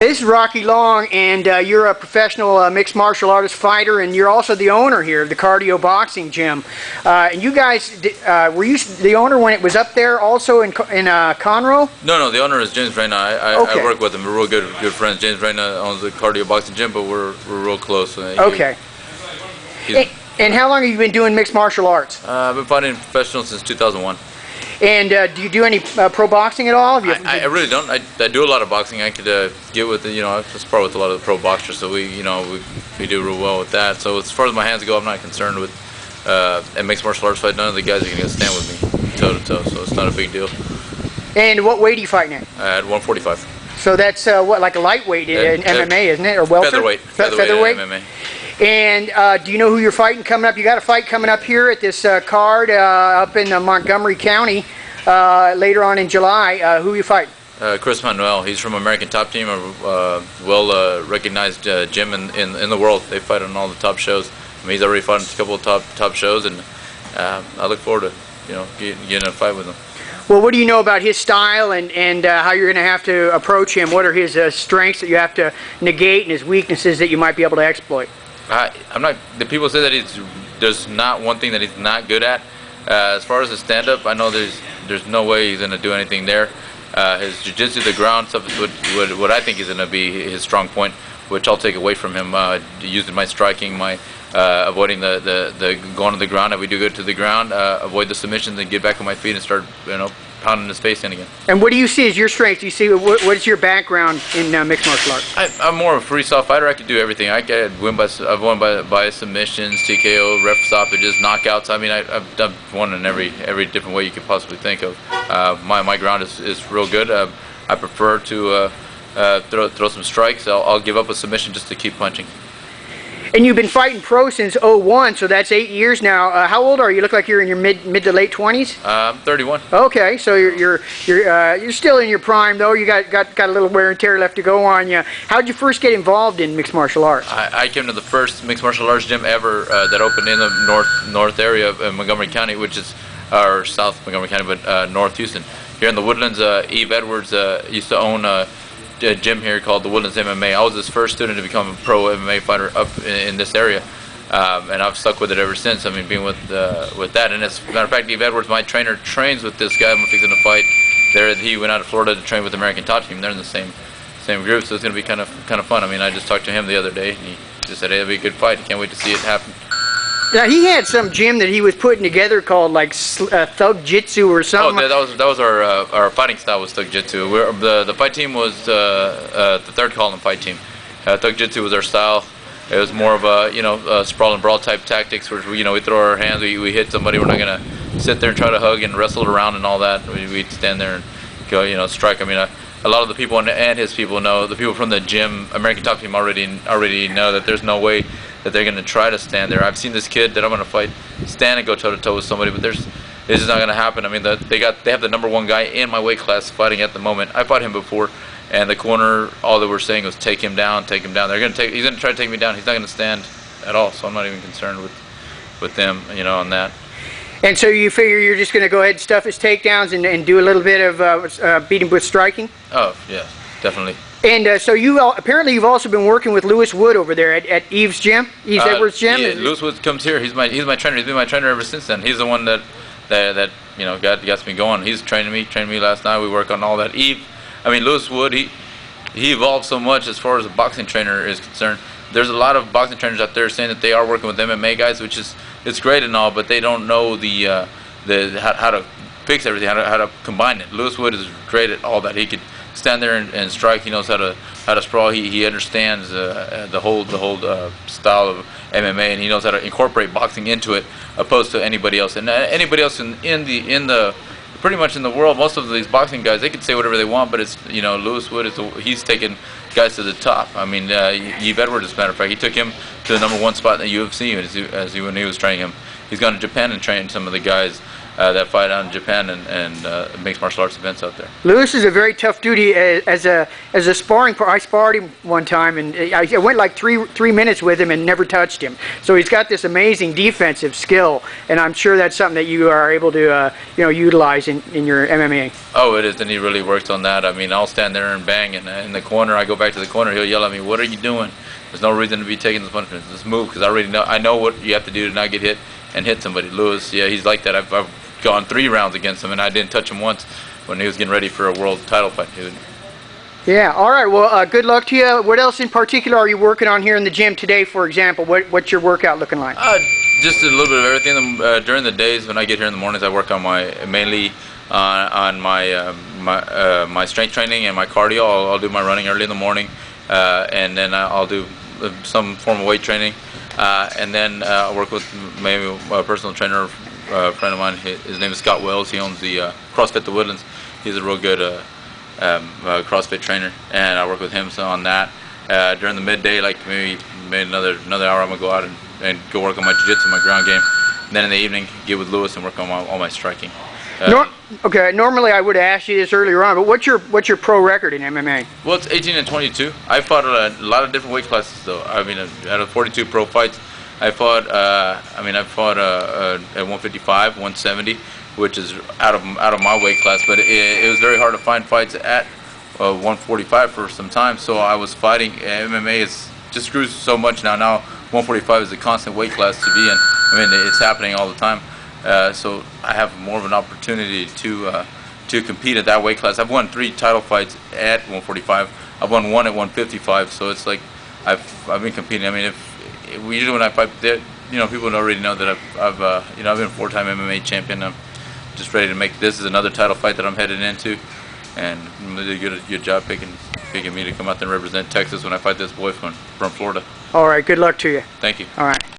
This is Rocky Long, and you're a professional mixed martial artist fighter, and you're also the owner here of the Cardio Boxing Gym. And you guys, were you the owner when it was up there also in Conroe? No, the owner is James Reyna. Okay. I work with him. We're real good friends. James Reyna owns the Cardio Boxing Gym, but we're real close. Okay. And how long have you been doing mixed martial arts? I've been fighting professional since 2001. And do you do any pro boxing at all? I really don't. I do a lot of boxing. I could get with I spar with a lot of the pro boxers, so we do real well with that. So as far as my hands go, I'm not concerned with a mixed martial arts fight. None of the guys are gonna stand with me toe to toe, so it's not a big deal. And what weight are you fighting at? At 145. So that's what, like a lightweight in MMA, isn't it, or welter? Featherweight. Featherweight. MMA. And do you know who you're fighting coming up? You got a fight coming up here at this card up in Montgomery County later on in July. Who are you fighting? Chris Manuel. He's from American Top Team, a well-recognized gym in the world. They fight on all the top shows. I mean, he's already fought in a couple of top shows, and I look forward to getting in a fight with him. Well, what do you know about his style and how you're going to have to approach him? What are his strengths that you have to negate and his weaknesses that you might be able to exploit? I'm not. The people say that there's not one thing that he's not good at. As far as his stand-up, I know there's no way he's going to do anything there. His jiu-jitsu, the ground stuff, is what I think is going to be his strong point, which I'll take away from him. Using my striking, my avoiding the going to the ground. If we do go to the ground, avoid the submissions and get back on my feet and start pounding his face in again. And what do you see as your strength? Do you see what is your background in mixed martial arts? I'm more of a freestyle fighter. I can do everything. I've won by submissions, TKO, ref stoppages, knockouts. I mean, I've won in every different way you could possibly think of. My ground is real good. I prefer to throw some strikes. I'll give up a submission just to keep punching. And you've been fighting pro since '01, so that's 8 years now. How old are you? You look like you're in your mid to late 20s. I'm 31. Okay, so you're still in your prime though. You got a little wear and tear left to go on you. How did you first get involved in mixed martial arts? I came to the first mixed martial arts gym ever that opened in the north area of Montgomery County, which is or South Montgomery County, but North Houston. Here in the Woodlands, Eve Edwards used to own a gym here called the Woodlands MMA. I was his first student to become a pro MMA fighter up in this area, and I've stuck with it ever since. I mean, being with that. And as a matter of fact, Eve Edwards, my trainer, trains with this guy I'm fixing to fight. He went out to Florida to train with the American Top Team. They're in the same group, so it's going to be kind of fun. I mean, I just talked to him the other day, and he just said, "Hey, it'll be a good fight. Can't wait to see it happen." Now he had some gym that he was putting together called like Thug Jitsu or something. Oh, that was our fighting style was Thug Jitsu. The fight team was the third column fight team. Thug Jitsu was our style. It was more of a sprawl and brawl type tactics where we throw our hands, we hit somebody. We're not gonna sit there and try to hug and wrestle it around and all that. We'd stand there and go strike. I mean, a lot of the people and his people know, the people from the gym, American Top Team already know that there's no way that they're going to try to stand there. I've seen this kid that I'm going to fight stand and go toe to toe with somebody, but it's just not going to happen. I mean, they have the #1 guy in my weight class fighting at the moment. I fought him before, and the corner, all they were saying was take him down, take him down. He's going to try to take me down. He's not going to stand at all, so I'm not even concerned with them, on that. And so you figure you're just going to go ahead and stuff his takedowns and do a little bit of beating with striking? Oh, yeah, definitely. And so apparently you've also been working with Lewis Wood over there at Eve's gym, Eve's Edwards gym. Yeah, Lewis Wood comes here. He's my trainer. He's been my trainer ever since then. He's the one that got me going. He's trained me last night. We work on all that. Lewis Wood, he evolved so much as far as a boxing trainer is concerned. There's a lot of boxing trainers out there saying that they are working with MMA guys, which it's great and all, but they don't know how to fix everything, how to combine it. Lewis Wood is great at all that. He could stand there and strike. He knows how to sprawl. He understands the whole style of MMA, and he knows how to incorporate boxing into it, opposed to anybody else. And anybody else in the pretty much in the world, most of these boxing guys, they can say whatever they want, but it's Lewis Wood he's taken guys to the top. I mean, Eve Edwards, as a matter of fact, he took him to the #1 spot in the UFC when he was training him. He's gone to Japan and trained some of the guys that fight out in Japan and mixed martial arts events out there. Lewis is a very tough duty as a sparring partner. I sparred him one time, and I went like three minutes with him and never touched him. So he's got this amazing defensive skill, and I'm sure that's something that you are able to utilize in your MMA. Oh, it is, and he really works on that. I mean, I'll stand there and bang, and in the corner, I go back to the corner, he'll yell at me, "What are you doing? There's no reason to be taking this punishment. Just move," because I know what you have to do to not get hit and hit somebody. Lewis, yeah, he's like that. I've gone 3 rounds against him, and I didn't touch him once when he was getting ready for a world title fight. Yeah. All right. Well, good luck to you. What else in particular are you working on here in the gym today? For example, what's your workout looking like? Just a little bit of everything. During the days when I get here in the mornings, I work on mainly on my strength training and my cardio. I'll do my running early in the morning, and then I'll do some form of weight training, and then I'll work with maybe a personal trainer. A friend of mine, his name is Scott Wells. He owns the CrossFit The Woodlands. He's a real good CrossFit trainer, and I work with him on that. During the midday, like maybe another hour, I'm gonna go out and go work on my jiu-jitsu, my ground game. And then in the evening, get with Lewis and work on all my striking. Okay. Normally, I would have asked you this earlier on, but what's your pro record in MMA? Well, it's 18-22. I fought a lot of different weight classes, though. I mean, out of 42 pro fights, I fought at 155, 170, which is out of my weight class. But it was very hard to find fights at 145 for some time. So I was fighting. MMA is just grew so much now. Now 145 is a constant weight class to be in. I mean, it's happening all the time. So I have more of an opportunity to compete at that weight class. I've won 3 title fights at 145. I've won 1 at 155. So it's like I've been competing. I mean, usually when I fight, people already know that I've been a 4-time MMA champion. I'm just ready to make this is another title fight that I'm headed into, and I'm gonna do a good job picking me to come out there and represent Texas when I fight this boy from Florida. All right. Good luck to you. Thank you. All right.